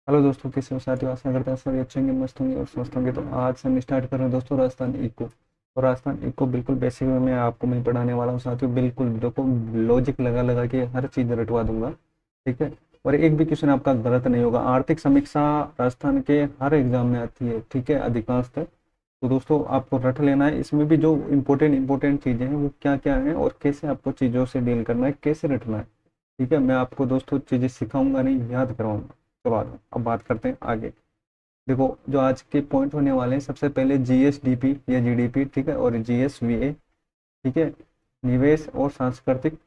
Hello दोस्तों, कैसे हो साथियों। आशा करते हैं सभी अच्छे होंगे, मस्त होंगे और स्वस्थ होंगे। तो आज से हम स्टार्ट कर रहे हैं दोस्तों राजस्थान इको। और राजस्थान इको बिल्कुल बेसिक में मैं आपको मैं पढ़ाने वाला हूँ साथियों। बिल्कुल देखो, लॉजिक लगा लगा के हर चीज़ रटवा दूंगा, ठीक है। और एक भी क्वेश्चन आपका गलत नहीं होगा। आर्थिक समीक्षा राजस्थान के हर एग्जाम में आती है, ठीक है, अधिकांश तक। तो दोस्तों आपको रट लेना है। इसमें भी जो इम्पोर्टेंट चीज़ें हैं वो क्या क्या हैं और कैसे आपको चीज़ों से डील करना है, कैसे रटना है, ठीक है। मैं आपको दोस्तों चीज़ें सिखाऊंगा नहीं, याद करवाऊंगा। चलो अब बात करते हैं आगे। देखो, जो आज के पॉइंट होने वाले हैं, सबसे पहले जीएसडीपी या जीडीपी, ठीक है, और जीएसवीए, ठीक है, निवेश और सांस्कृतिक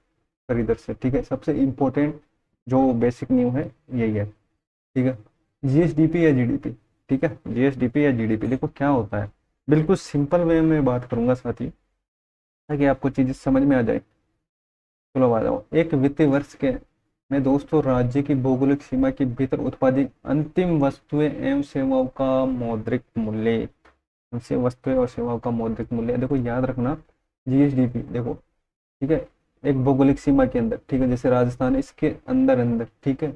परिदृश्य, ठीक है। सबसे इम्पोर्टेंट जो बेसिक न्यू है यही है, ठीक है। जीएसडीपी या जीडीपी, ठीक है, जीएसडीपी या जीडीपी देखो क्या होता है। बिल्कुल सिंपल वे में बात करूंगा साथी, ताकि आपको चीज़ें समझ में आ जाए। चलो आ जाओ। एक वित्तीय वर्ष के में दोस्तों राज्य की भौगोलिक सीमा के भीतर उत्पादित अंतिम वस्तुएं एवं सेवाओं का मौद्रिक मूल्य। उनसे वस्तुएं और सेवाओं का मौद्रिक मूल्य देखो, याद रखना। जीएसडीपी देखो, ठीक है, एक भौगोलिक सीमा के अंदर, ठीक है, जैसे राजस्थान है, इसके अंदर अंदर, ठीक है।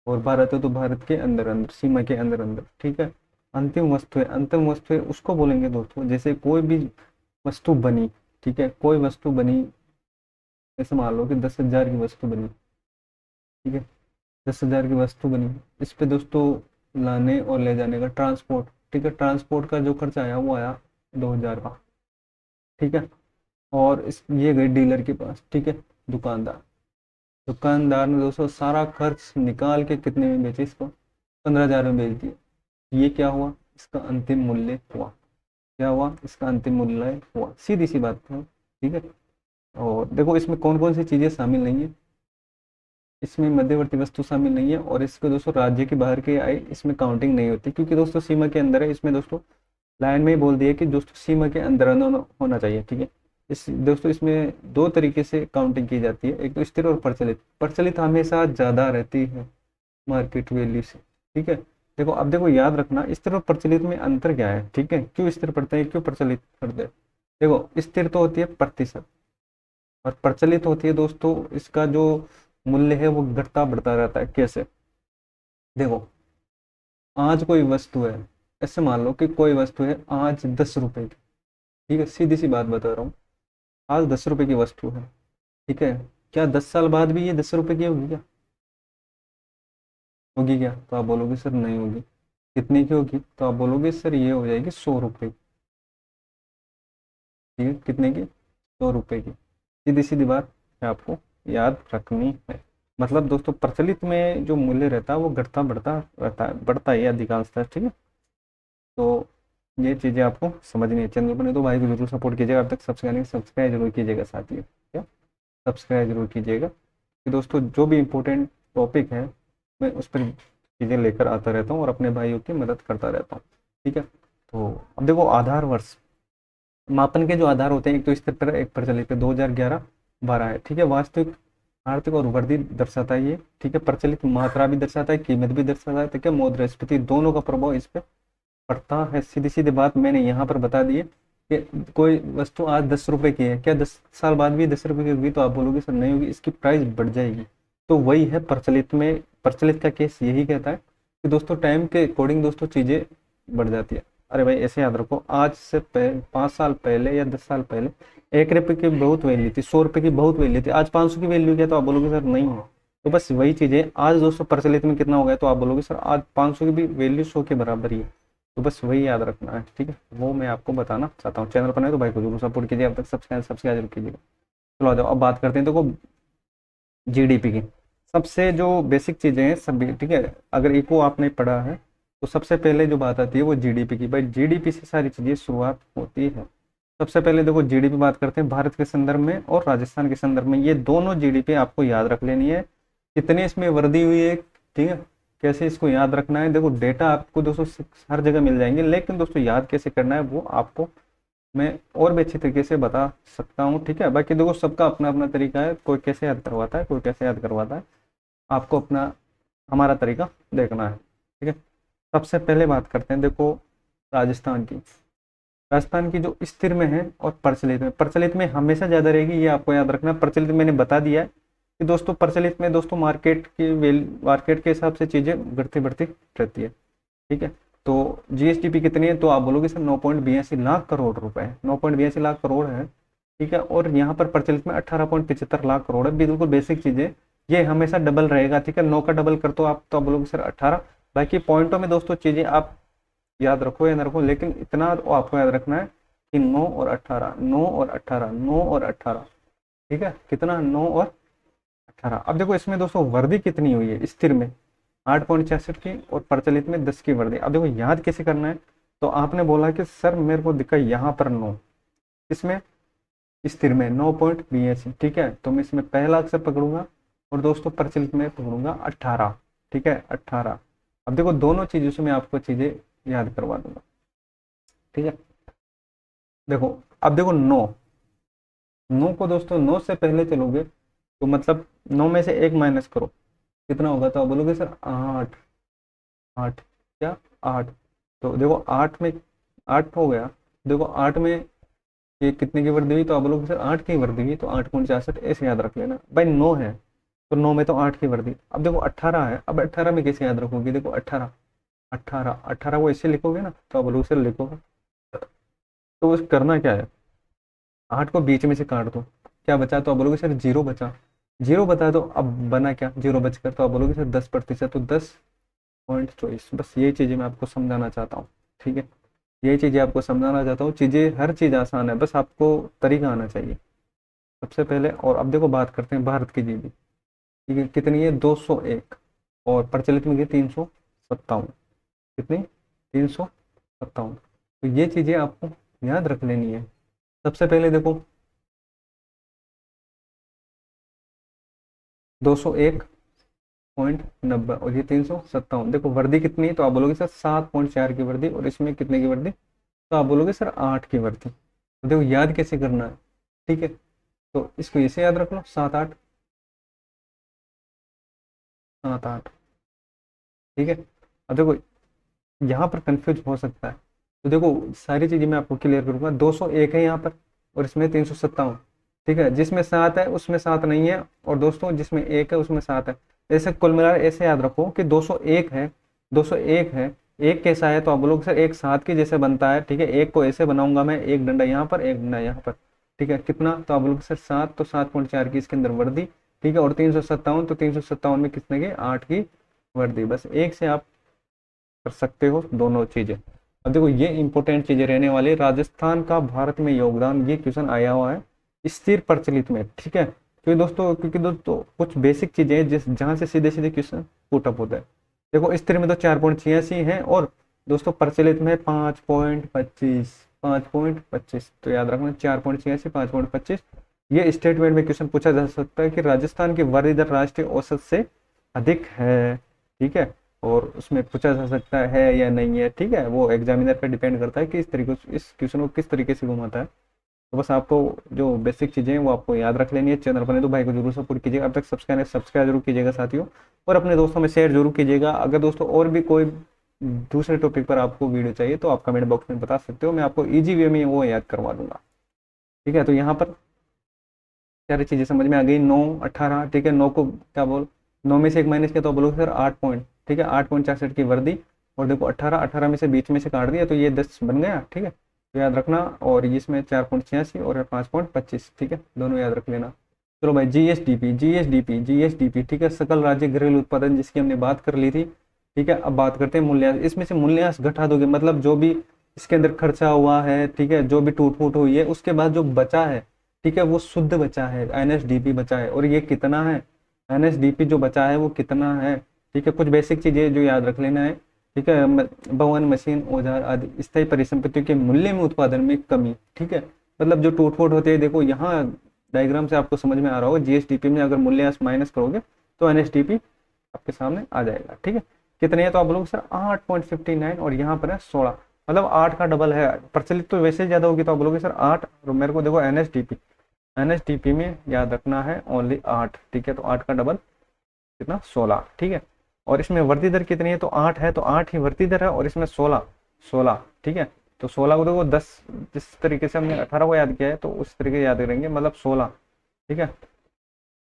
और भारत है तो भारत के अंदर अंदर, सीमा के अंदर अंदर, ठीक है। अंतिम वस्तुएं उसको बोलेंगे दोस्तों, जैसे कोई भी वस्तु बनी, ठीक है, कोई वस्तु बनी। जैसे मान लो कि 10,000 की वस्तु बनी, ठीक है, 10,000 की वस्तु बनी। इस पे दोस्तों लाने और ले जाने का ट्रांसपोर्ट, ठीक है, ट्रांसपोर्ट का जो खर्चा आया वो आया 2,000 का, ठीक है। और इस ये गई डीलर के पास, ठीक है, दुकानदार। दुकानदार ने दोस्तों सारा खर्च निकाल के कितने में बेचे इसको? 15,000 में बेच दिया। ये क्या हुआ? इसका अंतिम मूल्य हुआ। क्या हुआ? इसका अंतिम मूल्य हुआ। सीधी सी बात है, ठीक है। और देखो, इसमें कौन कौन सी चीजें शामिल नहीं है। इसमें मध्यवर्ती वस्तु शामिल नहीं है, और इसको दोस्तों राज्य के बाहर के आय इसमें काउंटिंग नहीं होती, क्योंकि दोस्तों सीमा के अंदर है। इसमें दोस्तों लाइन में ही बोल दिया कि दोस्तों सीमा के अंदर अंदर होना चाहिए, ठीक है। इस दोस्तों इसमें दो तरीके से काउंटिंग की जाती है, एक तो स्थिर और प्रचलित। प्रचलित हमेशा ज़्यादा रहती है मार्केट वैल्यू से, ठीक है। देखो, अब देखो याद रखना, स्थिर और प्रचलित में अंतर क्या है, ठीक है। क्यों स्थिर पढ़ते हैं, क्यों प्रचलित पढ़ते हैं? देखो, स्थिर तो होती है प्रतिशत, और प्रचलित होती है दोस्तों इसका जो मूल्य है वो घटता बढ़ता रहता है। कैसे? देखो, आज कोई वस्तु है, ऐसे मान लो कि कोई वस्तु है आज 10 रुपए की, ठीक है, सीधी सी बात बता रहा हूँ। आज 10 रुपए की वस्तु है, ठीक है। क्या 10 साल बाद भी ये 10 रुपए की होगी क्या? होगी क्या? तो आप बोलोगे सर नहीं होगी। कितने की होगी? तो आप बोलोगे सर ये हो जाएगी 100 रुपए की, ठीक है। कितने की? 100 रुपए की। सीधी सीधी बात है, आपको याद रखनी है। मतलब दोस्तों प्रचलित में जो मूल्य रहता है वो घटता बढ़ता रहता है, बढ़ता ही है अधिकांशतः, ठीक है। तो ये चीज़ें आपको समझनी है। चैनल पर नहीं तो भाई को जरूर सपोर्ट कीजिएगा। अब तक सब्सक्राइब नहीं, सब्सक्राइब जरूर कीजिएगा साथियों, क्या, सब्सक्राइब जरूर कीजिएगा, कि दोस्तों जो भी इम्पोर्टेंट टॉपिक है मैं उस पर चीज़ें लेकर आता रहता हूँ और अपने भाइयों की मदद करता रहता हूँ, ठीक है। तो अब देखो, आधार वर्ष मापन के जो आधार होते हैं, एक तो स्थिर पर, एक प्रचलित है। 2011-12 है, ठीक है। वास्तविक आर्थिक और वृद्धि दर्शाता है ये, ठीक है। प्रचलित मात्रा भी दर्शाता है, कीमत भी दर्शाता है, ठीक है। मुद्रास्फीति दोनों का प्रभाव इस पे पड़ता है। सीधी सीधी बात मैंने यहाँ पर बता दी है कि कोई वस्तु आज 10 रुपए की है, क्या 10 साल बाद भी 10 रुपए की होगी? तो आप बोलोगे सर नहीं होगी, इसकी प्राइस बढ़ जाएगी। तो वही है प्रचलित में। प्रचलित का केस यही कहता है कि दोस्तों टाइम के अकॉर्डिंग दोस्तों चीजें बढ़ जाती है। अरे भाई ऐसे याद रखो, आज से 5 साल पहले या 10 साल पहले 1 रुपए की बहुत वैल्यू थी, 100 रुपए की बहुत वैल्यू थी। आज 500 की वैल्यू क्या? तो आप बोलोगे सर नहीं है। तो बस वही चीज है, आज दोस्तों प्रचलित में कितना हो गया? तो आप बोलोगे सर आज 500 की भी वैल्यू 100 के बराबर ही है। तो बस वही याद रखना है, ठीक है। वो मैं आपको बताना चाहता हूँ। चैनल पर नहीं तो भाई को जरूर सपोर्ट कीजिए। अब तक सब्सक्राइब सब्सक्राइब जरूर कीजिएगा। चलो आ जाओ, अब बात करते हैं। देखो, जीडीपी की सबसे जो बेसिक चीजें हैं सभी, ठीक है। अगर इको आपने पढ़ा है तो सबसे पहले जो बात आती है वो जीडीपी की। भाई जीडीपी से सारी चीजें शुरुआत होती है। सबसे पहले देखो जीडीपी बात करते हैं भारत के संदर्भ में और राजस्थान के संदर्भ में। ये दोनों जीडीपी आपको याद रख लेनी है, कितने इसमें वृद्धि हुई है, ठीक है। कैसे इसको याद रखना है? देखो डेटा आपको दोस्तों हर जगह मिल जाएंगे, लेकिन दोस्तों याद कैसे करना है वो आपको मैं और भी अच्छी तरीके से बता सकता हूँ, ठीक है। बाकी देखो सबका अपना अपना तरीका है, कोई कैसे याद करवाता है, कोई कैसे याद करवाता है। आपको अपना हमारा तरीका देखना है, ठीक है। सबसे पहले बात करते हैं देखो राजस्थान की। राजस्थान की जो स्थिर में है और प्रचलित में, प्रचलित में हमेशा ज़्यादा रहेगी, ये आपको याद रखना। प्रचलित मैंने बता दिया है, कि दोस्तों प्रचलित में दोस्तों मार्केट के हिसाब से चीज़ें बढ़ती बढ़ती रहती है। ठीक है, तो जीएसडीपी कितनी है, तो आप बोलोगे सर 9.82 लाख करोड़ रुपए है, 9.82 लाख करोड़ है। ठीक है, और यहाँ पर प्रचलित में 18.75 लाख करोड़ है। बिल्कुल बेसिक चीज़ है, ये हमेशा डबल रहेगा। ठीक है, 9 का डबल कर तो आप बोलोगे सर 18। बाकी पॉइंटों में दोस्तों चीज़ें आप याद रखो या ना रखो, लेकिन इतना तो आपको याद रखना है कि 9 और 18, 9 और 18, 9 और 18। ठीक है, कितना, 9 और 18। अब देखो इसमें दोस्तों वर्दी कितनी हुई है स्थिर में, 8.66 की, और प्रचलित में 10 की वर्दी। अब देखो याद कैसे करना है, तो आपने बोला कि सर मेरे को दिखा यहाँ पर 9, इसमें स्थिर में 9.82। ठीक है, तो मैं इसमें पहला अक्षर पकड़ूंगा और दोस्तों प्रचलित में पकड़ूंगा 18। ठीक है, 18। अब देखो दोनों चीजों से मैं आपको चीजें याद करवा दूंगा। ठीक है, देखो अब देखो 9, 9 को दोस्तों 9 से पहले चलोगे तो मतलब 9 में से 1 माइनस करो, कितना होगा, तो आप बोलोगे सर 8, 8 क्या, 8। तो देखो 8 में 8 हो गया, देखो 8 में ये कितने की वृद्धि हुई, तो आप बोलोगे सर 8 की वृद्धि हुई, तो 8.66 ऐसे याद रख लेना भाई। 9 है तो 9 में तो 8 की वृद्धि। अब देखो 18 है, अब 18 में कैसे याद रखोगे, देखो 18, 18, 18 को ऐसे लिखोगे ना, तो आप बोलोगे सर लिखोगे, तो उस करना क्या है, 8 को बीच में से काट दो, क्या बचा, तो आप बोलोगे सर 0 बचा। 0 बता दो, अब बना क्या, 0 बचकर, तो आप बोलोगे सर 10%, तो 10.24। बस यही चीज़ें मैं आपको समझाना चाहता हूँ। ठीक है, यही चीज़ें आपको समझाना चाहता हूँ। चीज़ें हर चीज़ आसान है, बस आपको तरीका आना चाहिए सबसे पहले। और अब देखो बात करते हैं भारत की जीबी। ठीक है, कितनी है, 201, और प्रचलित में 357। कितनी, 357। तो ये चीज़ें आपको याद रख लेनी है। सबसे पहले देखो 201.90 और ये 357। देखो वर्दी कितनी है, तो आप बोलोगे सर 7.4 की वर्दी, और इसमें कितने की वर्दी, तो आप बोलोगे सर 8 की वर्दी। तो देखो याद कैसे करना है। ठीक है, तो इसको ऐसे याद रख लो, 7 8, 7 8। ठीक है, अब देखो यहाँ पर कंफ्यूज हो सकता है, तो देखो सारी चीजें मैं आपको क्लियर करूंगा। 201 है यहाँ पर, और इसमें 357। ठीक है, जिसमें 7 है उसमें 7 नहीं है, और दोस्तों जिसमें 1 है उसमें 7 है। ऐसे कुल मिलाकर ऐसे याद रखो कि 201 है, 201 है। एक कैसा है, तो आप बोलोगे सर एक 7 के जैसे बनता है। ठीक है, एक को ऐसे बनाऊंगा मैं, एक डंडा यहाँ पर, एक डंडा यहाँ पर। ठीक है, कितना, तो आप बोलोगे सर 7, तो 7.4 की इसके अंदर वर्दी। ठीक है, और 357, तो 357 में कितने की, 8 की वर्दी। बस एक से आप कर सकते हो दोनों चीजें। अब देखो ये इंपॉर्टेंट चीजें रहने वाली, राजस्थान का भारत में योगदान, ये क्वेश्चन आया हुआ है स्थिर प्रचलित में। ठीक है, क्योंकि दोस्तों कुछ बेसिक चीजें हैं जिस जहां से सीधे सीधे क्वेश्चन पुटअप होता है। देखो स्थिर में तो 4.86 है, और दोस्तों प्रचलित में 5.25, 5.25। तो याद रखना 4.86, 5.25। ये स्टेटमेंट में क्वेश्चन पूछा जा सकता है कि राजस्थान की वृद्धि दर राष्ट्रीय औसत से अधिक है। ठीक है, और उसमें पूछा जा सकता है या नहीं है। ठीक है, वो एग्जामिनर पे डिपेंड करता है कि इस तरीके से इस क्वेश्चन को किस तरीके से घुमाता है। तो बस आपको जो बेसिक चीज़ें हैं वो आपको याद रख लेनी है। चैनल बने तो भाई को जरूर सपोर्ट कीजिएगा, अब तक सब्सक्राइब जरूर कीजिएगा साथियों, और अपने दोस्तों में शेयर जरूर कीजिएगा। अगर दोस्तों और भी कोई दूसरे टॉपिक पर आपको वीडियो चाहिए तो आप कमेंट बॉक्स में बता सकते हो, मैं आपको ईजी वे में वो याद करवा दूंगा। ठीक है, तो यहाँ पर सारी चीज़ें समझ में आ गई। 9 18। ठीक है, 9 को क्या बोल, 9 में से 1 माइनस किया तो बोलो सर 8 पॉइंट। ठीक है, 8.66 की वर्दी, और देखो 18, 18 में से बीच में से काट दिया तो ये 10 बन गया। ठीक है, तो याद रखना, और इसमें 4.86 और 5.25। ठीक है, दोनों याद रख लेना। चलो भाई, जीएसडीपी, जीएसडीपी, जीएसडीपी। ठीक है, सकल राज्य घरेलू उत्पादन, जिसकी हमने बात कर ली थी। ठीक है, अब बात करते हैं मूल्यांश। इसमें से मूल्यांश घटा दोगे, मतलब जो भी इसके अंदर खर्चा हुआ है, ठीक है, जो भी टूट फूट हुई है, उसके बाद जो बचा है, ठीक है, वो शुद्ध बचा है, एनएसडीपी बचा है। और ये कितना है, एनएसडीपी जो बचा है वो कितना है। ठीक है, कुछ बेसिक चीजें जो याद रख लेना है। ठीक है, भवन, मशीन, औजार आदि स्थायी परिसंपत्तियों के मूल्य में उत्पादन में कमी। ठीक है, मतलब जो टूट फूट होती है, देखो यहाँ डायग्राम से आपको समझ में आ रहा होगा, जीएसडीपी में अगर मूल्य माइनस करोगे तो एनएसडीपी आपके सामने आ जाएगा। ठीक है, कितने है, तो आप लोग सर 8.59, और यहाँ पर है 16, मतलब 8 का डबल है। प्रचलित तो वैसे ज्यादा होगी, तो आप बोलोगे सर 8, और मेरे को देखो एनएसडीपी, एनएसडीपी में याद रखना है ओनली 8। ठीक है, तो 8 का डबल कितना, 16। ठीक है, और इसमें वृद्धि दर कितनी है, तो 8 है, तो 8 ही वृद्धि दर है, और इसमें 16, 16। ठीक है, तो 16 को देखो 10, जिस तरीके से हमने 18 को याद किया है तो उस तरीके से याद करेंगे, मतलब 16। ठीक है,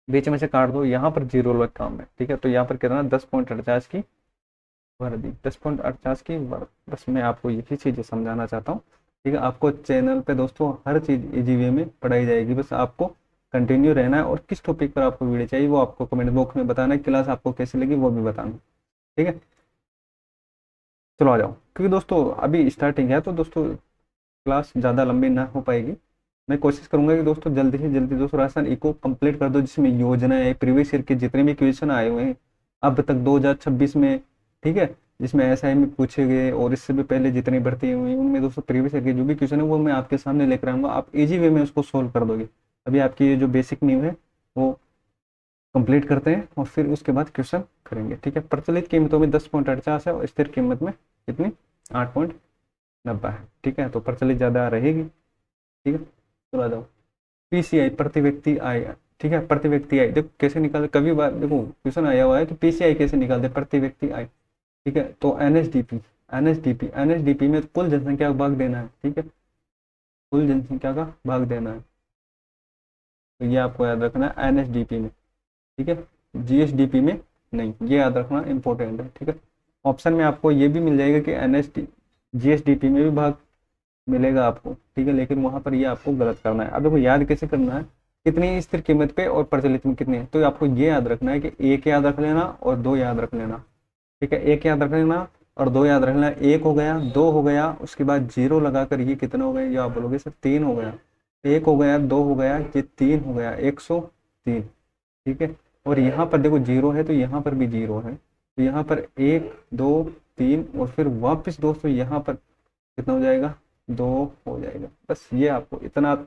बीच में से काट दो, यहाँ पर जीरो लग काम है, ठीक है। तो यहाँ पर कितना 10.48 की वर्दी, 10.48 की वर्द। बस मैं आपको यही चीज़ें समझाना चाहता हूँ, ठीक है। आपको चैनल पे दोस्तों हर चीज़ इजी वे में पढ़ाई जाएगी, बस आपको कंटिन्यू रहना है। और किस टॉपिक पर आपको वीडियो चाहिए वो आपको कमेंट बॉक्स में बताना है, क्लास आपको कैसी लगी वो भी बताना, ठीक है। चलो आ जाओ, क्योंकि दोस्तों अभी स्टार्टिंग है तो दोस्तों क्लास ज़्यादा लंबी ना हो पाएगी। मैं कोशिश करूंगा कि दोस्तों जल्दी से जल्दी दोस्तों राजस्थान इको कंप्लीट कर दो, जिसमें योजना है प्रीवियस ईयर के जितने भी क्वेश्चन आए हुए हैं अब तक 2026 में, ठीक है। जिसमें एसआई में पूछे गए और इससे भी पहले जितनी भर्ती हुई हैं, उनमें दोस्तों प्रीवियस ईयर के जो भी क्वेश्चन है वो मैं आपके सामने लेकर आऊंगा, आप इजी वे में उसको सोल्व कर दोगे। अभी आपकी ये जो बेसिक न्यू है वो कंप्लीट करते हैं और फिर उसके बाद क्वेश्चन करेंगे, ठीक है। प्रचलित कीमतों में 10.48 है और स्थिर कीमत में कितनी 8.90 है, ठीक है। तो प्रचलित ज़्यादा रहेगी, ठीक है। चलो आ जाओ, पीसीआई प्रति व्यक्ति आय, ठीक है। प्रति व्यक्ति आय देखो कैसे निकालते, कभी बार देखो क्वेश्चन आया हुआ है तो पीसीआई कैसे निकालते, प्रति व्यक्ति आय, ठीक है। तो एनएसडीपी, एनएसडीपी में कुल जनसंख्या का भाग देना है, ठीक है। कुल जनसंख्या का भाग देना है, तो ये आपको याद रखना है एनएसडीपी में, ठीक है। जीएसडीपी में नहीं, ये याद रखना इंपॉर्टेंट है, ठीक है। ऑप्शन में आपको ये भी मिल जाएगा कि एनएसडी जीएसडीपी में भी भाग मिलेगा आपको, ठीक है। लेकिन वहां पर ये आपको गलत करना है। अब देखो याद कैसे करना है, कितनी स्थिर कीमत पे और प्रचलित में कितनी है, तो आपको ये याद रखना है कि एक याद रख लेना और दो याद रख लेना, ठीक है। एक याद रख लेना और दो याद रख लेना, एक हो गया, दो हो गया, उसके बाद जीरो लगाकर ये कितना हो गया, ये आप बोलोगे सर 3 हो गया, एक हो गया, दो हो गया, ये 3 हो गया, 103, ठीक है। और यहाँ पर देखो जीरो है तो यहाँ पर भी जीरो है, तो यहाँ पर 1 2 3 और फिर वापस दोस्तों यहाँ पर कितना हो जाएगा 2 हो जाएगा। बस ये आपको इतना तो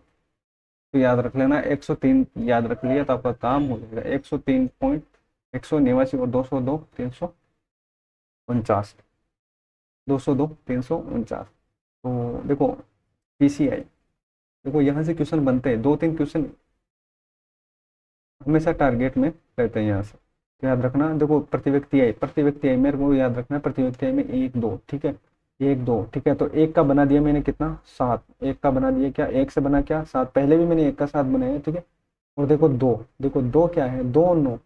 याद रख लेना, 103 याद रख लिया तो आपका काम हो जाएगा। 103.189 और 202 349, 202 349। तो देखो पीसीआई, देखो यहाँ से क्वेश्चन बनते हैं, 2-3 क्वेश्चन हमेशा टारगेट में रहते हैं यहाँ से, तो याद रखना। देखो प्रति व्यक्ति आई मेरे को याद रखना है, प्रति व्यक्ति आई में 1 2, ठीक है, 1 2, ठीक है। तो एक का बना दिया मैंने कितना 7, एक का बना दिया क्या, एक से बना क्या 7, पहले भी मैंने एक का 7 बनाया, ठीक है। और देखो 2, देखो 2 क्या है 2 9,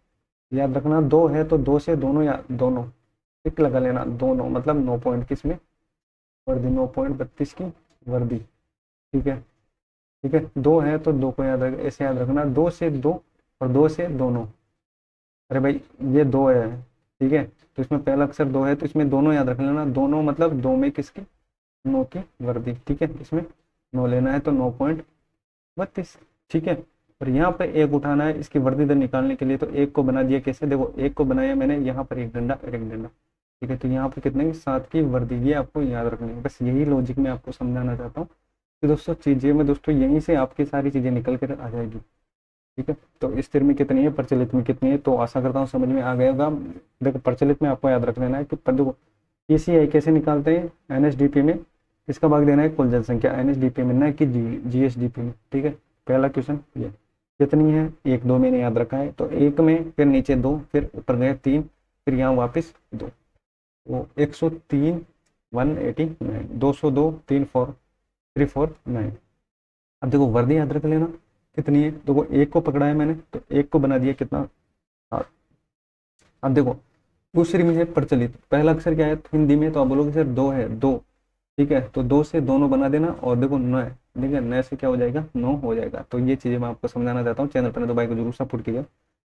याद रखना 2 है तो 2 से दोनों या दोनों टिक लगा लेना, 2 9 मतलब 9 पॉइंट किसमें वर्दी, 9.32 की वर्दी, ठीक है, ठीक है। 2 है तो 2 को याद रख, ऐसे याद रखना 2 से 2 और 2 से दोनों, अरे भाई ये 2 है, ठीक है। तो इसमें पहला अक्षर 2 है तो इसमें दोनों याद रख लेना, दोनों मतलब 2 में किसकी 9 की वर्दी, ठीक है। इसमें 9 लेना है तो 9.32, ठीक है। और यहाँ पर एक उठाना है इसकी वर्दी दर निकालने के लिए, तो एक को बना दिया कैसे, देखो एक को बनाया मैंने यहाँ पर एक डंडा और एक डंडा, ठीक है। तो यहाँ पर कितने की 7 की वर्दी, ये आपको याद रखनी है। बस यही लॉजिक मैं आपको समझाना चाहता हूँ कि दोस्तों चीजें में दोस्तों यहीं से आपकी सारी चीजें निकल कर आ जाएगी, ठीक है। तो स्थिर में कितनी है, प्रचलित में कितनी है, तो आशा करता हूँ समझ में आ गया होगा। देखो प्रचलित में आपको याद रख लेना है कि देखो पीसीआई कैसे निकालते हैं, एनएसडीपी में इसका भाग देना है कुल जनसंख्या, एनएसडीपी में ना कि जीएसडीपी में, ठीक है। पहला क्वेश्चन ये कितनी है, 1 2 मैंने याद रखा है, तो एक में फिर नीचे 2, फिर ऊपर गए 3, फिर यहाँ वापस 2, तो 103 189, 202 349। अब देखो वर्दी याद रख लेना कितनी है, देखो एक को पकड़ा है मैंने तो एक को बना दिया कितना 7। अब देखो दूसरी में है प्रचलित, पहला अक्षर क्या है हिंदी में, तो आप बोलोगे सर 2 है 2, ठीक है। तो 2 से दोनों बना देना और देखो 9 है, ठीक है, 9 से क्या हो जाएगा 9 हो जाएगा। तो ये चीज़ें मैं आपको समझाना चाहता हूँ। चैनल पर तो भाई को जरूर सपोर्ट कीजिए,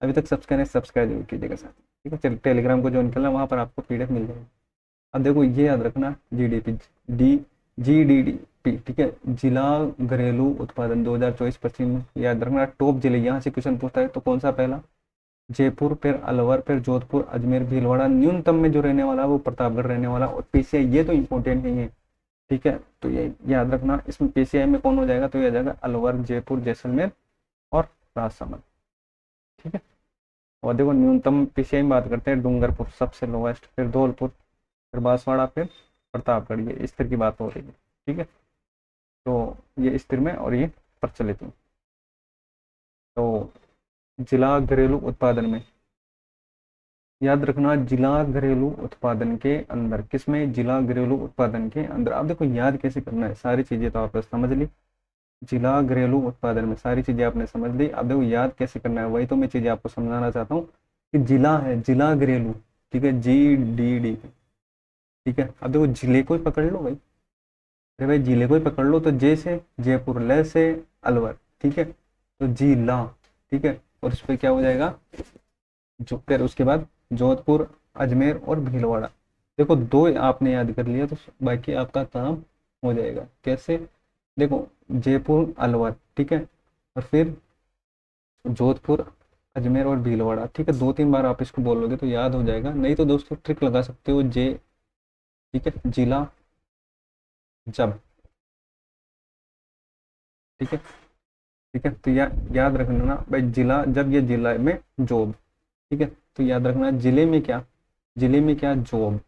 अभी तक सब्सक्राइब जरूर कीजिएगा साथ, ठीक है। चलिए टेलीग्राम को ज्वाइन करना, वहाँ पर आपको पीडीएफ मिल जाएगा। अब देखो ये याद रखना जीडीपी, जीडीपी, ठीक है, जिला घरेलू उत्पादन 2024-25 याद रखना। टॉप जिले यहाँ से क्वेश्चन पूछता है तो कौन सा, पहला जयपुर, फिर अलवर, फिर जोधपुर, अजमेर, भीलवाड़ा। न्यूनतम में जो रहने वाला वो प्रतापगढ़ रहने वाला, और पीसीआई ये तो इंपॉर्टेंट नहीं है, ठीक है। तो ये याद रखना, इसमें पीसीआई में कौन हो जाएगा, तो ये आ जाएगा अलवर, जयपुर, जैसलमेर और राजसमंद, ठीक है। और देखो न्यूनतम पीसीआई में बात करते हैं, डूंगरपुर सबसे लोवेस्ट, फिर धौलपुर, फिर बांसवाड़ा, फिर प्रतापगढ़। ये स्थिर की बात हो रही है, ठीक है। तो ये स्थिर में और ये प्रचलित में। तो जिला घरेलू उत्पादन में याद रखना, जिला घरेलू उत्पादन के अंदर, किसमें, जिला घरेलू उत्पादन के अंदर। अब देखो याद कैसे करना है, सारी चीजें तो आपने समझ ली। जिला घरेलू उत्पादन में सारी चीजें आपने समझ ली। अब देखो याद कैसे करना है, वही तो मैं चीजें आपको समझाना चाहता हूँ कि जिला है, जिला घरेलू, ठीक है, GDD, ठीक है। अब देखो जिले को ही पकड़ लो भाई, अरे भाई जिले को ही पकड़ लो, तो जे से जयपुर, ल से अलवर, ठीक है, तो जिला, ठीक है। और उस पर क्या हो जाएगा, जो फिर उसके बाद जोधपुर, अजमेर और भीलवाड़ा। देखो दो आपने याद कर लिया तो बाकी आपका काम हो जाएगा। कैसे, देखो जयपुर, अलवर, ठीक है, और फिर जोधपुर, अजमेर और भीलवाड़ा, ठीक है। 2-3 बार आप इसको बोलोगे तो याद हो जाएगा। नहीं तो दोस्तों ट्रिक लगा सकते हो, जे, ठीक है, जिला जब, ठीक है, ठीक है। तो याद रखना ना भाई, जिला जब, ये जिला में जोब, ठीक है। तो याद रखना जिले में क्या, जिले में क्या, जोब,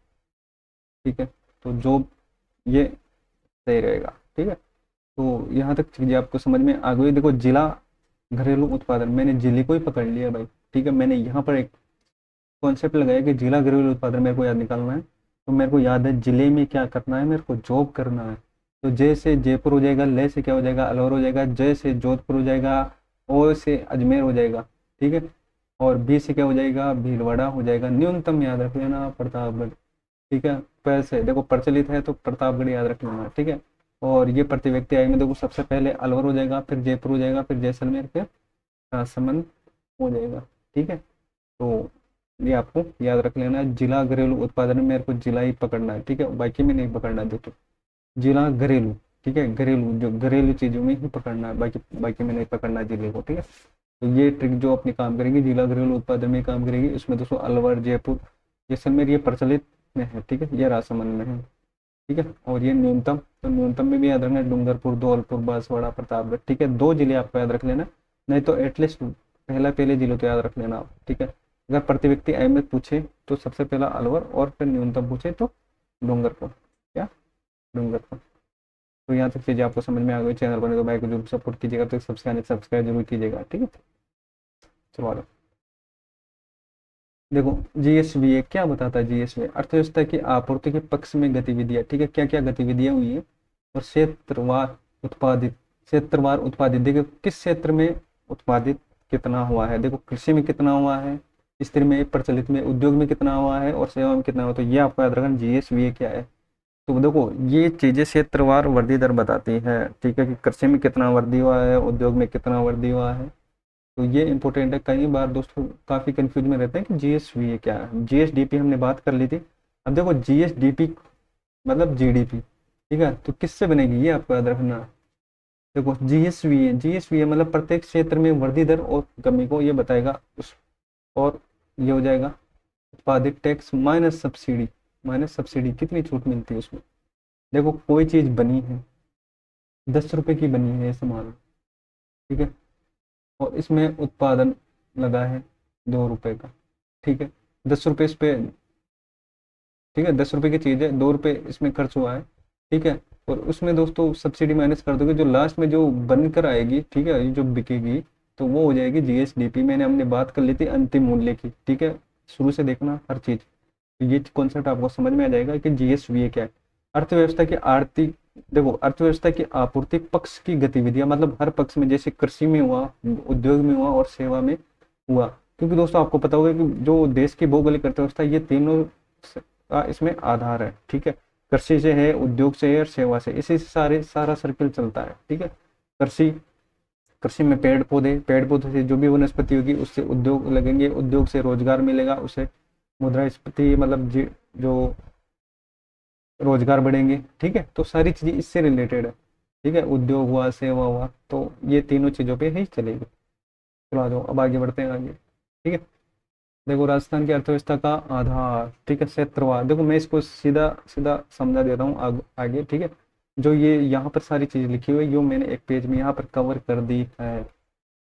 ठीक है। तो जोब ये सही रहेगा, ठीक है। तो यहाँ तक चीजें आपको समझ में आ गई। देखो जिला घरेलू उत्पादन, मैंने जिले को ही पकड़ लिया भाई, ठीक है। मैंने यहाँ पर एक कॉन्सेप्ट लगाया कि जिला घरेलू उत्पादन मेरे को याद निकालना है, तो मेरे को याद है जिले में क्या करना है, मेरे को जॉब करना है। तो जय से जयपुर हो जाएगा, ले से क्या हो जाएगा, अलवर हो जाएगा, जय से जोधपुर हो जाएगा, ओ से अजमेर हो जाएगा, ठीक है, और बी से क्या हो जाएगा, भीलवाड़ा हो जाएगा। न्यूनतम याद रख लेना प्रतापगढ़, ठीक है। पैसे देखो प्रचलित है तो प्रतापगढ़ याद रख लेना, ठीक है। और ये प्रति व्यक्ति आय में देखो सबसे पहले अलवर हो जाएगा, फिर जयपुर हो जाएगा, फिर जैसलमेर, फिर राजसमंद हो जाएगा, ठीक है। तो ये आपको याद रख लेना है। जिला घरेलू उत्पादन में मेरे को जिला ही पकड़ना है, ठीक है, बाकी में नहीं पकड़ना है। देखो जिला घरेलू, ठीक है, घरेलू जो घरेलू चीजों में ही पकड़ना है, बाकी बाकी में नहीं पकड़ना है जिले को, ठीक है। तो ये ट्रिक जो अपनी काम करेगी, जिला घरेलू उत्पादन में काम करेगी। इसमें दोस्तों अलवर, जयपुर, जैसलमेर ये प्रचलित में है, ठीक है, ये राजसमंद में है, ठीक है। और ये न्यूनतम, तो न्यूनतम में भी याद रखना है डूंगरपुर, धौलपुर, बांसवाड़ा, प्रतापगढ़, ठीक है। 2 जिले आपको याद रख लेना, नहीं तो एटलीस्ट पहले जिले तो याद रख लेना आप, ठीक है। अगर प्रति व्यक्ति आय में पूछे तो सबसे पहला अलवर, और फिर न्यूनतम पूछे तो डूंगरपुर, क्या, डूंगरपुर। तो यहाँ तक चीजें आपको समझ में आ गई। चैनल बने तो भाई को जरूर सपोर्ट कीजिएगा, तो सब्सक्राइब जरूर कीजिएगा, ठीक है। चलो आ जाओ। देखो GSVA क्या बताता है, GSVA अर्थव्यवस्था की आपूर्ति के पक्ष में गतिविधियां, ठीक है, क्या क्या गतिविधियां हुई है, और क्षेत्रवार उत्पादित देखो किस क्षेत्र में उत्पादित कितना हुआ है। देखो कृषि में कितना हुआ है, स्त्री में, प्रचलित में, उद्योग में कितना हुआ है, और सेवा में कितना हुआ। तो ये आपको याद रखना GSVA क्या है। तो देखो ये चीजें क्षेत्रवार वृद्धि दर बताती है, ठीक है, कि कृषि में कितना वृद्धि हुआ है, उद्योग में कितना वृद्धि हुआ है। तो ये इंपॉर्टेंट है। कई बार दोस्तों काफी कंफ्यूज में रहते हैं कि GSVA क्या है। GSDP हमने बात कर ली थी। अब देखो GSDP मतलब GDP, ठीक है, तो किससे बनेगी ये आपको याद रखना। देखो GSVA मतलब प्रत्येक क्षेत्र में वृद्धि दर और कमी को ये बताएगा उस, और ये हो जाएगा उत्पादित टैक्स माइनस सब्सिडी कितनी छूट मिलती है उसमें। देखो कोई चीज बनी है, 10 रुपए की बनी है सामान, ठीक है, और इसमें उत्पादन लगा है 2 रुपए का, ठीक है, 10 रुपए इस पे, ठीक है, 10 रुपए की चीज है, 2 रुपए इसमें खर्च हुआ है, ठीक है। और उसमें दोस्तों सब्सिडी माइनस कर दोगे, जो लास्ट में जो बनकर आएगी, ठीक है, ये जो बिकेगी, तो वो हो जाएगी GSDP। मैंने हमने बात कर ली थी अंतिम मूल्य की, ठीक है, शुरू से देखना हर चीज। तो ये कॉन्सेप्ट आपको समझ में आ जाएगा कि GSVA क्या है। अर्थव्यवस्था की आर्थिक, देखो अर्थव्यवस्था की आपूर्ति पक्ष की गतिविधियां, मतलब हर पक्ष में, जैसे कृषि में हुआ, उद्योग में हुआ, और सेवा में हुआ। क्योंकि दोस्तों आपको पता होगा कि जो देश की भौगोलिक अर्थव्यवस्था, ये तीनों का इसमें आधार है, ठीक है। कृषि से है, उद्योग से है, और सेवा से, इसी से सारा सर्किल चलता है, ठीक है। कृषि कृषि में पेड़ पौधे से जो भी वनस्पति होगी उससे उद्योग लगेंगे, उद्योग से रोजगार मिलेगा, उसे मुद्रास्फीति मतलब जो रोजगार बढ़ेंगे, ठीक है। तो सारी चीजें इससे रिलेटेड है, ठीक है, उद्योग हुआ, सेवा हुआ, तो ये तीनों चीजों पे ही चलेगी। चलो आ जाओ, अब आगे बढ़ते हैं आगे, ठीक है। देखो राजस्थान की अर्थव्यवस्था का आधार, ठीक है, क्षेत्रवार। देखो मैं इसको सीधा सीधा समझा देता हूँ आगे, ठीक है। जो ये यहाँ पर सारी चीज लिखी हुई है, यो मैंने एक पेज में यहाँ पर कवर कर दी है,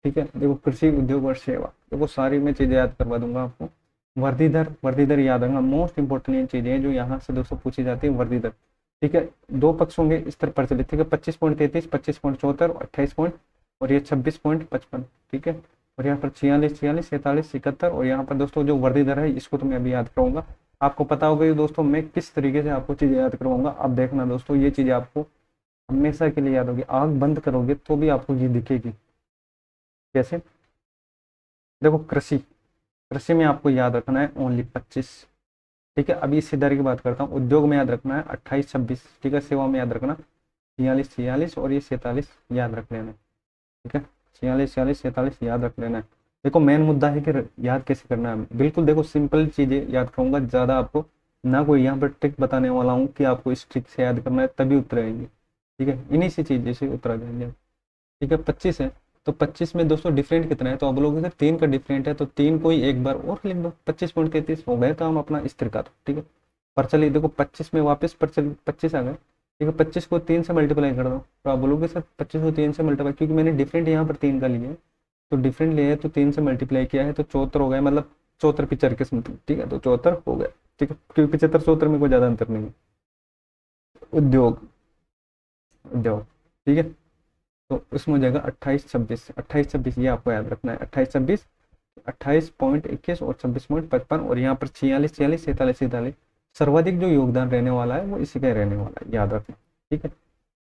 ठीक है। देखो कृषि, उद्योग और सेवा, देखो सारी मैं चीजें याद करवा दूंगा आपको। वर्दी दर याद रखना, मोस्ट इंपॉर्टेंट चीजें हैं जो यहाँ से दोस्तों पूछी जाती है, वर्दी दर, ठीक है। 2 पक्ष होंगे इस तरह प्रचलित, ठीक है, 25.33, 25.74, 28 पॉइंट, और ये 26.55, ठीक है। और यहाँ पर 46, 46, 47, 71, और यहाँ पर दोस्तों जो वर्दी दर है इसको तो मैं अभी याद कराऊंगा। आपको पता होगा ये दोस्तों मैं किस तरीके से आपको चीजें याद करवाऊंगा। अब देखना दोस्तों ये चीजें आपको हमेशा के लिए याद होगी। आंख बंद करोगे तो भी आपको ये दिखेगी। कैसे? देखो कृषि, कृषि में आपको याद रखना है ओनली 25। ठीक है, अभी इसी तरह की बात करता हूँ। उद्योग में याद रखना है 28-26। ठीक है, सेवा में याद रखना 46-46 और ये 47 याद रख लेना। ठीक है, 46-46-47 याद रख लेना है। देखो मेन मुद्दा है कि याद कैसे करना है। बिल्कुल देखो सिंपल चीजें याद करूंगा, ज्यादा आपको ना कोई यहाँ पर ट्रिक बताने वाला हूँ कि आपको इस ट्रिक से याद करना है तभी उतरेंगे। ठीक है, इन्हीं सी चीजें से उतरा जाएंगे। ठीक है, 25 है तो 25 में दोस्तों डिफरेंट कितना है, तो अब लोग अगर 3 का डिफरेंट है तो 3 को ही एक बार और लिख दो। 25.33 हो गए काम अपना स्थिर का। तो ठीक है, पर चलिए देखो 25 में वापस पर चलिए 25 आ गए। ठीक है, 25 को 3 से मल्टीप्लाई कर दो तो आप बोलोगे सर 25 को 3 से मल्टीप्लाई, क्योंकि मैंने डिफरेंट यहाँ पर 3 का लिया है तो डिफरेंट लिया है तो 3 से मल्टीप्लाई किया है तो 74 हो गया, मतलब 74 पिचर के समथिंग। ठीक है, तो 74 हो गया। ठीक है, क्योंकि 75 74 में कोई ज्यादा अंतर नहीं है। उद्योग, उद्योग। ठीक है, तो इसमें हो जाएगा 28-26। 28-26 ये आपको याद रखना है। 28-26, 28.21 और 26.55 और यहाँ पर 46-46, 47-47 सर्वाधिक जो योगदान रहने वाला है वो इसी का रहने वाला है, याद रखना। ठीक है,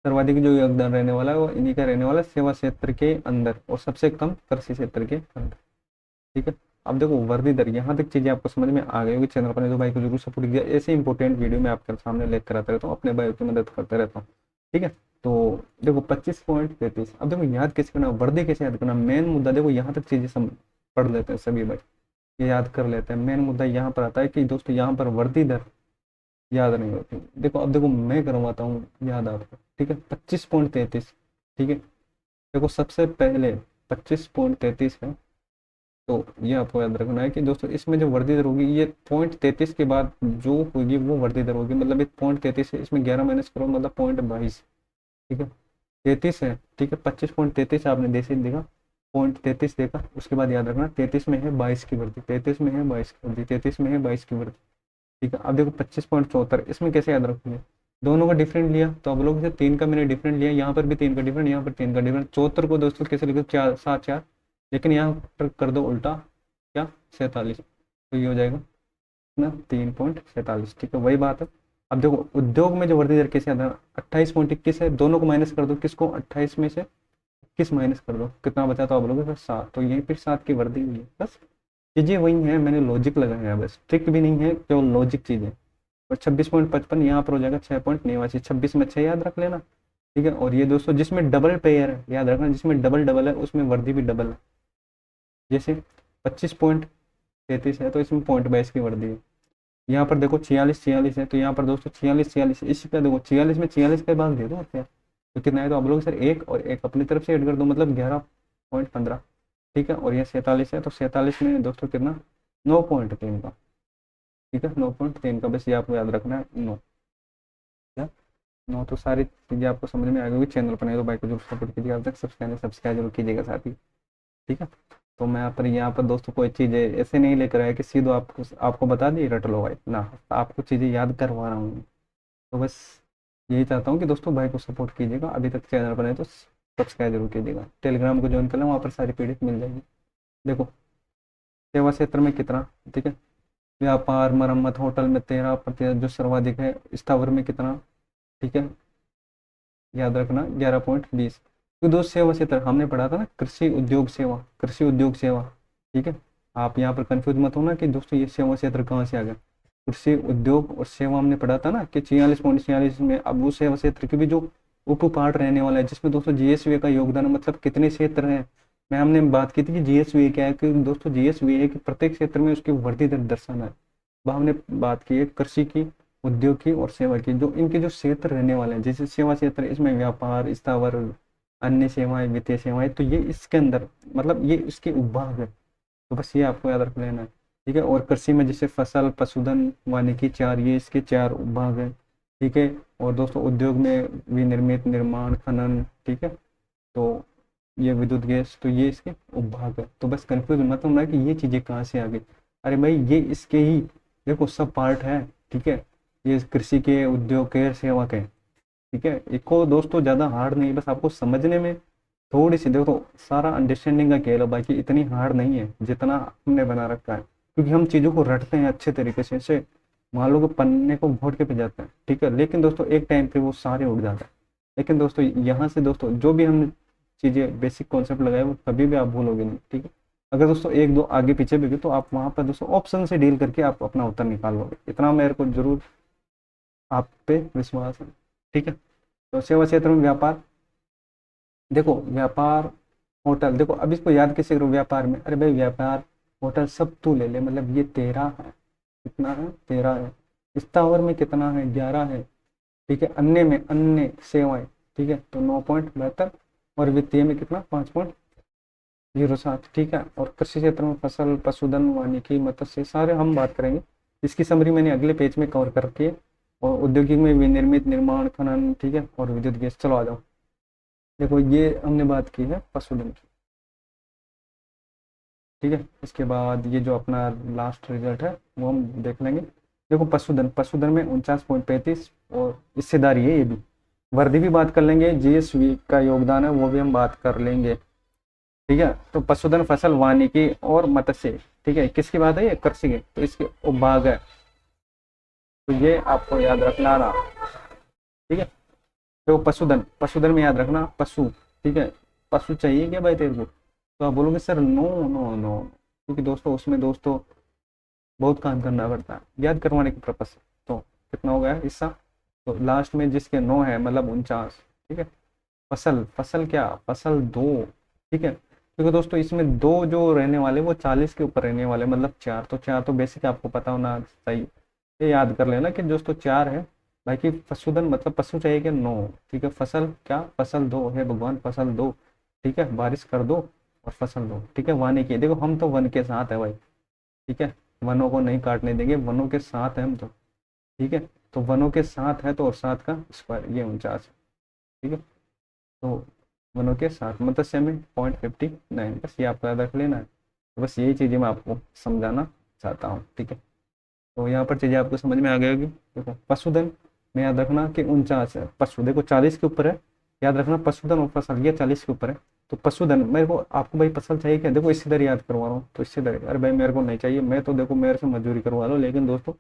सर्वाधिक जो योगदान रहने वाला है वो इन्हीं का रहने वाला है, सेवा क्षेत्र के अंदर, और सबसे कम कृषि क्षेत्र के अंदर। ठीक है, अब देखो वर्दी दर, यहाँ तक चीजें आपको समझ में आ गई होगी। चैनल पर नहीं तो भाई को जरूर सपोर्ट किया, ऐसे इंपॉर्टेंट वीडियो मैं आपके सामने लेकर आता रहता हूँ, अपने भाई की मदद करता रहता हूँ। ठीक है, तो देखो 25.33। अब देखो याद कैसे करना, वर्दी कैसे याद करना, मेन मुद्दा देखो यहाँ तक चीजें सब पढ़ लेते हैं सभी भाई, ये याद कर लेते हैं। मेन मुद्दा यहाँ पर आता है कि दोस्तों यहाँ पर वर्दी दर याद नहीं होती। देखो अब देखो मैं करवाता हूँ याद आपको। ठीक है, 25.33। ठीक है, देखो सबसे पहले 25.33 है तो ये आपको याद रखना है कि दोस्तों इसमें जो वर्दी दर होगी ये 0.33 के बाद जो होगी वो वर्दी दर होगी, मतलब एक 0.33 है, इसमें 11 माइनस करो मतलब 0.22। ठीक है, 33 है। ठीक है, 25.33 आपने जैसे देखा 0.33 देखा, उसके बाद याद रखना 33 में है 22 की वृद्धि, 33 में है 22 की वृद्धि, 33 में है 22 की वृद्धि। ठीक है, अब देखो 25.74, इसमें कैसे याद रखोगे, दोनों का डिफरेंट लिया तो अब लोग से 3 का मैंने डिफरेंट लिया, यहाँ पर भी 3 का डिफरेंट, यहाँ पर 3 का डिफरेंट। 74 को दोस्तों कैसे लिखो 4-7-4, लेकिन यहाँ पर कर दो उल्टा, क्या 47, तो ये हो जाएगा ना 3.47। ठीक है, वही बात है। अब देखो उद्योग में जो वर्दी दर कैसे आता है, 28.21 है, दोनों को माइनस कर दो, किसको 28 में से 21 माइनस कर दो, कितना बचा, तो आप लोग 7, तो यही फिर 7 की वर्दी हुई है। बस चीजें वही है, मैंने लॉजिक लगाया है, बस ट्रिक भी नहीं है, केवल लॉजिक चीजें। और 26.55 यहाँ पर हो जाएगा 6.89, 26 में 6 याद रख लेना। ठीक है, और ये दोस्तों जिसमें डबल पेयर है याद रखना, जिसमें डबल डबल है उसमें वर्दी भी डबल है। जैसे 25.33 है तो इसमें 0.22 की वर्दी है। यहाँ पर देखो 46-46 है तो यहाँ पर दोस्तों 46-46, इसी पे देखो 46 में 46 का भाग दे दो, और क्या तो कितना है, तो आप लोग सर एक और एक अपनी तरफ से ऐड कर दो, मतलब 11.15। ठीक है, और ये 47 है तो 47 में दोस्तों कितना 9.3 का। ठीक है, 9.3 का, बस ये आपको याद रखना है 9। क्या 9, तो सारी चीज़ें आपको समझ में आ गई। चैनल पर नहीं तो भाई को जरूर सपोर्ट कीजिएगा, अब तक सब्सक्राइब जरूर कीजिएगा साथ ही। ठीक है, तो मैं यहाँ पर दोस्तों कोई चीज़ें ऐसे नहीं लेकर आया कि सीधे आपको आपको बता दी रट लो भाई ना, आपको चीज़ें याद करवा रहा हूँ। तो बस यही चाहता हूँ कि दोस्तों भाई को सपोर्ट कीजिएगा, अभी तक चैनल पर नहीं तो सब्सक्राइब जरूर कीजिएगा, टेलीग्राम को ज्वाइन कर लें, वहाँ पर सारी पीडीएफ मिल जाएगी। देखो सेवा क्षेत्र में कितना, ठीक है, व्यापार मरम्मत होटल में 13% जो सर्वाधिक है, स्थावर में कितना, ठीक है, याद रखना 11.20। तो दोस्त सेवा क्षेत्र हमने पढ़ा था ना, कृषि उद्योग सेवा, कृषि उद्योग सेवा। ठीक है, आप यहाँ पर कंफ्यूज मत होना कि दोस्तों ये सेवा क्षेत्र कहाँ से आ गया। कृषि उद्योग और सेवा हमने पढ़ा था ना कि 46.46 में, अब वो सेवा क्षेत्र के भी जो उप पार्ट रहने वाला है, जिसमें दोस्तों जीएसवी का योगदान है, मतलब कितने क्षेत्र हैं। मैं हमने बात की थी कि जीएसवी क्या है, कि दोस्तों जीएसवी है कि प्रत्येक क्षेत्र में उसकी वृद्धि दर दर्शाना है। वह हमने बात की है कृषि की, उद्योग की और सेवा की, जो इनके जो क्षेत्र रहने वाले हैं, जैसे सेवा क्षेत्र इसमें व्यापार, स्थावर, अन्य सेवाएं, वित्तीय सेवाएं, तो ये इसके अंदर मतलब ये इसके उपभाग है, तो बस ये आपको याद रख लेना है। ठीक है, और कृषि में जैसे फसल, पशुधन, वानिकी, चार, ये इसके 4 उपभाग है। ठीक है, और दोस्तों उद्योग में विनिर्मित, निर्माण, खनन, ठीक है, तो ये विद्युत गैस, तो ये इसके उपभाग है। तो बस कंफ्यूज मत होना कि ये चीजें कहाँ से आ गई, अरे भाई ये इसके ही देखो सब पार्ट है। ठीक है, ये कृषि के, उद्योग के, सेवा के। ठीक है, इसको दोस्तों ज़्यादा हार्ड नहीं, बस आपको समझने में थोड़ी सी देखो, सारा अंडरस्टैंडिंग का खेल है, बाकी इतनी हार्ड नहीं है जितना हमने बना रखा है, क्योंकि हम चीज़ों को रटते हैं अच्छे तरीके से मान लो कि पन्ने को घोट के पे जाते हैं। ठीक है, लेकिन दोस्तों एक टाइम पे वो सारे उड़ जाते हैं। लेकिन दोस्तों यहाँ से दोस्तों जो भी हम चीज़ें बेसिक कॉन्सेप्ट लगाए वो कभी भी आप भूलोगे नहीं, ठीक है। अगर दोस्तों एक दो आगे पीछे भी गए तो आप वहाँ पर दोस्तों ऑप्शन से डील करके आप अपना उत्तर निकाल लोगे, इतना मेरे को जरूर आप पे विश्वास है, ठीक है। तो सेवा क्षेत्र में व्यापार, देखो व्यापार, होटल, देखो अब इसको याद कैसे करो, व्यापार में अरे भाई व्यापार होटल सब तू ले ले, मतलब ये 13 है, कितना है 13 है। स्थावर में कितना है 11 है, ठीक है। अन्य में अन्य सेवाएं, ठीक है, तो 9.72। और वित्तीय में कितना 5.07, ठीक है। और कृषि क्षेत्र में फसल, पशुधन, वानिकी, मत्स्य, सारे हम बात करेंगे। इसकी समरी मैंने अगले पेज में कवर कर रखी है। और औद्योगिक में विनिर्मित, निर्माण, खनन, ठीक है, और विद्युत गैस। चलो आ जाओ, देखो ये हमने बात की है पशुधन की, ठीक है। इसके बाद ये जो अपना लास्ट रिजल्ट है वो हम देख लेंगे। देखो पशुधन, पशुधन में 49.35 और हिस्सेदारी है ये भी। वर्दी भी बात कर लेंगे, जीएसवी का योगदान है वो भी हम बात कर लेंगे, ठीक है। तो पशुधन, फसल, वानिकी और मत्स्य, ठीक है, किसकी बात है ये कृषि की, तो इसके उपभाग है, तो ये आपको याद रखना ना, ठीक है। तो पशुधन, पशुधन में याद रखना पशु, ठीक है। पशु चाहिए क्या भाई तेरे को, तो आप बोलोगे सर नो नो नो, क्योंकि दोस्तों उसमें दोस्तों बहुत काम करना पड़ता है याद करवाने के पर्पज से। तो कितना हो गया हिस्सा, तो लास्ट में जिसके 9 है मतलब 49, ठीक है। फसल, फसल क्या, फसल 2, ठीक है, क्योंकि दोस्तों इसमें दो जो रहने वाले वो 40 के ऊपर रहने वाले, मतलब 4, तो 4 तो बेसिक आपको पता होना चाहिए, ये याद कर लेना कि दोस्तों 4 है। बाकी पशुधन मतलब पशु चाहिए कि 9, ठीक है। फसल क्या, फसल 2 है भगवान, फसल 2, ठीक है, बारिश कर दो और फसल 2, ठीक है। वानिकी, देखो हम तो वन के साथ है भाई, ठीक है, वनों को नहीं काटने देंगे, वनों के साथ है हम तो, ठीक है। तो वनों के साथ है तो और 7 का स्क्वायर ये 49, ठीक है। तो वनों के साथ मत्स्य में 0.59, बस ये आपको याद रख लेना है। तो बस यही चीज़ें मैं आपको समझाना चाहता हूँ, ठीक है। तो यहाँ पर चीज़ें आपको समझ में आ गई होगी। देखो पशुधन में याद रखना कि 49 है, पशु देखो 40 के ऊपर है, याद रखना पशुधन और फसल ये 40 के ऊपर है। तो पशुधन मेरे को, आपको भाई फसल चाहिए क्या, देखो इससे दर याद करवा रहा हूँ, तो इससे दर, अरे भाई मेरे को नहीं चाहिए, मैं तो देखो मेरे से मजदूरी करवा लो, लेकिन दोस्तों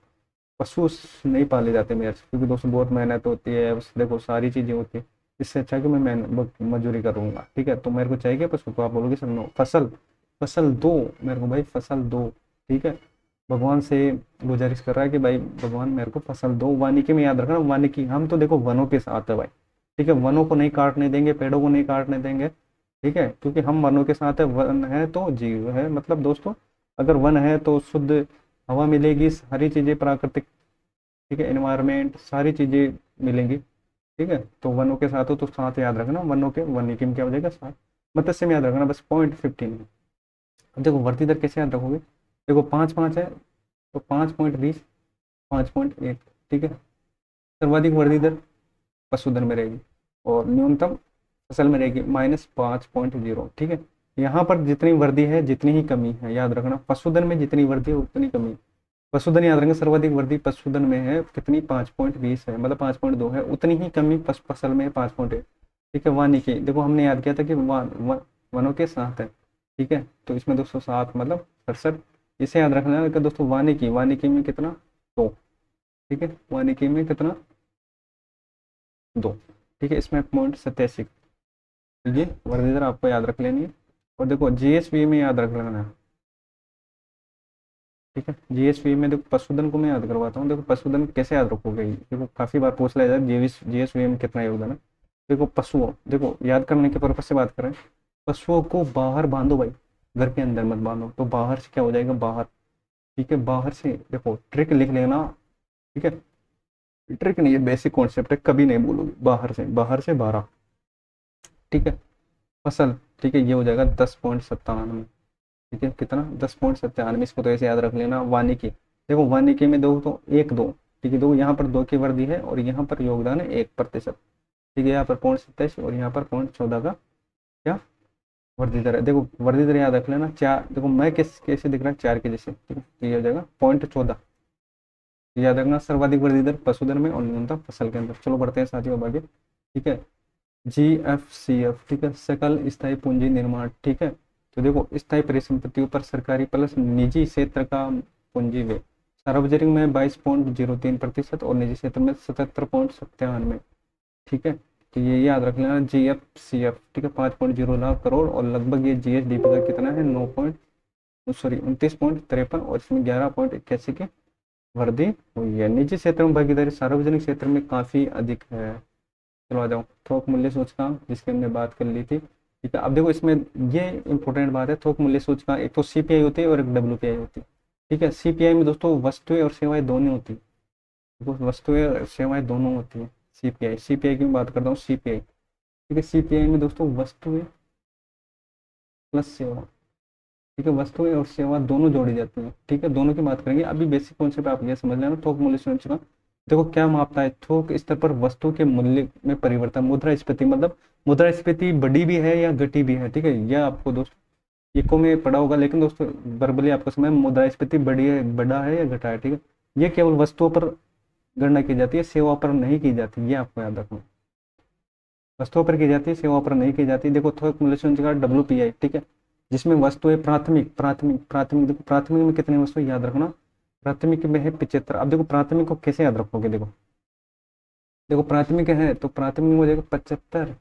पशु नहीं पाले जाते मेरे से, क्योंकि दोस्तों बहुत मेहनत होती है, बस देखो सारी चीज़ें होती है, इससे अच्छा कि मैं मजदूरी करूंगा, ठीक है। तो मेरे को चाहिए पशु, तो आप बोलोगे सर नो। फसल, फसल 2, मेरे को भाई फसल 2, ठीक है। भगवान से गुजारिश कर रहा है कि भाई भगवान मेरे को फसल दो। वानिकी में याद रखना, वानिकी हम तो देखो वनों के साथ है भाई, ठीक है, वनों को नहीं काटने देंगे, पेड़ों को नहीं काटने देंगे, ठीक है, क्योंकि हम वनों के साथ है, वन है तो जीव है, मतलब दोस्तों अगर वन है तो शुद्ध हवा मिलेगी, सारी चीजें प्राकृतिक, ठीक है, एनवायरमेंट सारी चीजें मिलेंगी, ठीक है। तो वनों के साथ हो तो साथ याद रखना, वनों के, वानिकी में क्या हो जाएगा साथ। मत्स्य में याद रखना बस 0.15 है। अब देखो वर्ती दर कैसे याद रखोगे, देखो 5-5 है तो 5.20, 5.1, ठीक है। सर्वाधिक वर्धी दर पशुधन में रहेगी और न्यूनतम फसल में रहेगी -5.0, ठीक है। यहाँ पर जितनी वृद्धि है जितनी ही कमी है, याद रखना पशुधन में जितनी वृद्धि है उतनी कमी है। पशुधन याद रखेंगे, सर्वाधिक वृद्धि पशुधन में है कितनी 5.20 है, मतलब 5.2 है, उतनी ही कमी फसल में है 5.1, ठीक है। वानिकी देखो हमने याद किया था कि वनों के साथ है, ठीक है, तो इसमें 207 मतलब 67, इसे याद रखना है कि दोस्तों वानिकी, वानिकी में कितना 2, ठीक है, वानिकी में कितना 2, ठीक है, इसमें 0.87, ये वर्दी दर आपको याद रख लेनी है। और देखो जीएसवी में याद रख लेना है, ठीक है। जीएसवी में देखो पशुधन को मैं याद करवाता हूँ, देखो पशुधन कैसे याद रखोगे, देखो काफी बार पूछ लिया जाए जीएसवी में कितना योगदान है। देखो पशुओं, देखो याद करने के पर्पज से बात करें, पशुओं को बाहर बांधो भाई, घर के अंदर मत बांधो, तो बाहर से क्या हो जाएगा बाहर, ठीक है। बाहर से देखो ट्रिक लिख लेना, ठीक है, ट्रिक नहीं है बेसिक कॉन्सेप्ट है, कभी नहीं भूलोगे, बाहर से, बाहर से 12, ठीक है। फसल, ठीक है, ये हो जाएगा 10.97, ठीक है, कितना 10.97, इसको तो ऐसे याद रख लेना। वानिकी, देखो वानिकी में दो तो 1-2, ठीक है, दो यहाँ पर 2 की वृद्धि है और यहाँ पर योगदान है 1%, ठीक है, यहाँ पर 0.27 और यहाँ पर 0.14 का क्या वृद्धि दर है। देखो वृद्धि दर याद रख लेना 4, देखो मैं कैसे दिख रहा है 4 के जैसे, ठीक है, तो ये हो जाएगा 0.14, याद रखना सर्वाधिक वृद्धि दर पशुधन में और न्यूनतम फसल के अंदर। चलो बढ़ते हैं साथियों आगे, ठीक है। GFCF, ठीक है, सकल स्थायी पूंजी निर्माण, ठीक है। तो देखो स्थायी परिसंपत्तियों पर सरकारी प्लस निजी क्षेत्र का पूंजी व्यय, सार्वजनिक में 22.03% और निजी क्षेत्र में 77.97, ठीक है। तो ये याद रख लेना, GFCF, ठीक है, 5.0 लाख करोड़, और लगभग ये GSDP का कितना है, 29.53, और इसमें 11.81 की वृद्धि हुई है। निजी क्षेत्र में भागीदारी सार्वजनिक क्षेत्र में काफी अधिक है। चलो आ जाओ, थोक मूल्य सूचकांक जिसकी हमने बात कर ली थी, ठीक है। अब देखो इसमें ये इंपॉर्टेंट बात है, थोक मूल्य सूचकांक एक तो CPI होती है और एक WPI होती है, ठीक है। CPI में दोस्तों वस्तुएं और सेवाएं दोनों होती है, वस्तुएं और सेवाएं दोनों होती है। CPI की मैं बात करता हूँ, CPI, ठीक है। CPI में दोस्तों वस्तुएं प्लस सेवा, ठीक है, वस्तुएं और सेवा दोनों जोड़ी जाती हैं, ठीक है। दोनों की बात करेंगे। अभी बेसिक कॉन्सेप्ट आप ये समझ लेना, थोक मूल्य सूचकांक देखो क्या मापता है, थोक स्तर पर वस्तु के मूल्य में परिवर्तन, मुद्रास्फीति, मतलब मुद्रास्फीति बढ़ी भी है या घटी भी है, ठीक है। यह आपको दोस्तों इको में पढ़ा होगा, लेकिन दोस्तों वर्बली आपको समझ, मुद्रास्फीति बढ़ी है, बढ़ा है या घटा है, ठीक है। ये केवल वस्तुओं पर गणना की जाती है, सेवा पर नहीं की जाती, ये आपको याद रखना। वस्तुओं पर की जाती है, सेवा पर नहीं की जाती। देखो थोक मूल्य सूचकांक WPI, ठीक है, जिसमें वस्तुएं प्राथमिक प्राथमिक प्राथमिक, देखो प्राथमिक में कितनी वस्तु याद रखना, प्राथमिक में है 75। अब देखो प्राथमिक को कैसे याद रखोगे, देखो देखो प्राथमिक है तो प्राथमिक में हो जाएगा 75,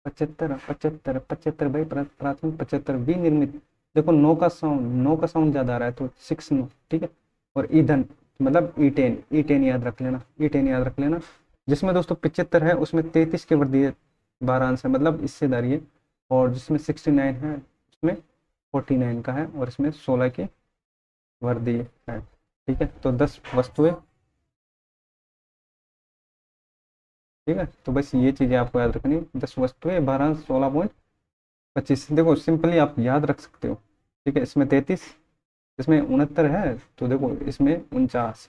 75 75 75 भाई, प्राथमिक 75 विनिर्मित। देखो नो का साउंड ज्यादा आ रहा है तो 6 नो, ठीक है। और ईंधन मतलब E10, E10 याद रख लेना, E10 याद रख लेना। जिसमें दोस्तों 75 है उसमें 33 के वृद्धि है, 12 अंश है, मतलब इससे दारी है। और जिसमें 69 है उसमें 49 का है, और इसमें 16 की वृद्धि है, ठीक है। तो 10 वस्तुएं, ठीक है। तो बस ये चीजें आपको याद रखनी, 10 वस्तुएं, 12, 16.25। देखो सिंपली आप याद रख सकते हो, ठीक है। इसमें 33, इसमें 69 है, तो देखो इसमें 49,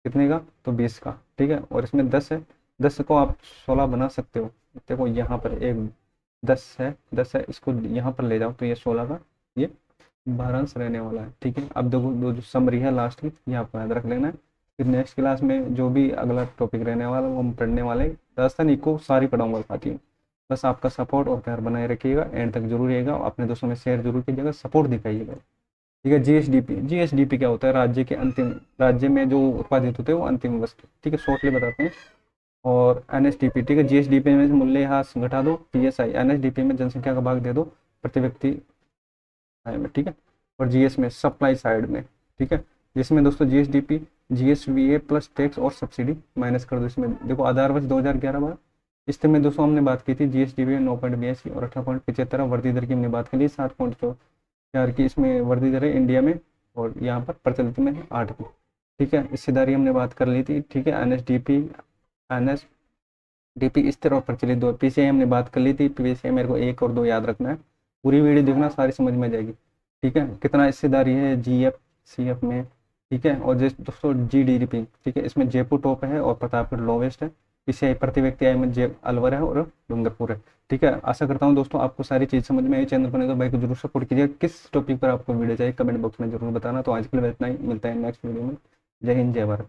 कितने का, तो 20 का, ठीक है। और इसमें 10 है, 10 को आप 16 बना सकते हो। देखो यहाँ पर एक 10 है, 10 है, इसको यहाँ पर ले जाओ तो ये 16 का, ये 12 रहने वाला है, ठीक है। अब देखो जो समरी है लास्ट की, ये आपको याद रख लेना है। फिर नेक्स्ट क्लास में जो भी अगला टॉपिक रहने वाला वो हम पढ़ने वाले, राजस्थान इको सारी पढ़ाऊंगा साथ ही। बस आपका सपोर्ट और प्यार बनाए रखिएगा, एंड तक जरूर रहिएगा, अपने दोस्तों में शेयर जरूर कीजिएगा, सपोर्ट दिखाइएगा, ठीक है। GSDP क्या होता है, राज्य के अंतिम, राज्य में जो उत्पादित होते हैं वो अंतिम वस्तु, ठीक है, शॉर्टली बताते हैं। और NSDP, ठीक है, GSDP में मूल्यह्रास घटा दो, PSI, NSDP में जनसंख्या का भाग दे दो प्रति व्यक्ति आय में, ठीक है। और GS में सप्लाई साइड में, ठीक है, जिसमें दोस्तों GSDP GSVA प्लस टैक्स और सब्सिडी माइनस कर दो। इसमें देखो आधार वर्ष 2011 बार, इसमें दोस्तों हमने बात की थी GSDP 9.82 और 18.75, वृद्धि दर की हमने बात की 7.4 की इसमें वृद्धि दर है इंडिया में, और यहाँ पर प्रचलित में है 8 की, ठीक है। हिस्सेदारी हमने बात कर ली थी, ठीक है। NSDP स्थिर और प्रचलित दो। PCI हमने बात कर ली थी, PCI मेरे को 1 और 2 याद रखना है, पूरी वीडियो देखना, सारी समझ में आ जाएगी, ठीक है। कितना हिस्सेदारी है GFCF में, ठीक है। और जैसे दोस्तों GDP, ठीक है, इसमें जयपुर टॉप है और प्रतापगढ़ लोवेस्ट है। PCI प्रति व्यक्ति आय में अलवर है और डूंगरपुर है, ठीक है। आशा करता हूँ दोस्तों आपको सारी चीज़ समझ में आई। चैनल पर तो भाई को जरूर सपोर्ट कीजिएगा। किस टॉपिक पर आपको वीडियो चाहिए कमेंट बॉक्स में जरूर बताना। तो आज के लिए इतना ही, मिलता है नेक्स्ट वीडियो में। जय हिंद, जय भारत।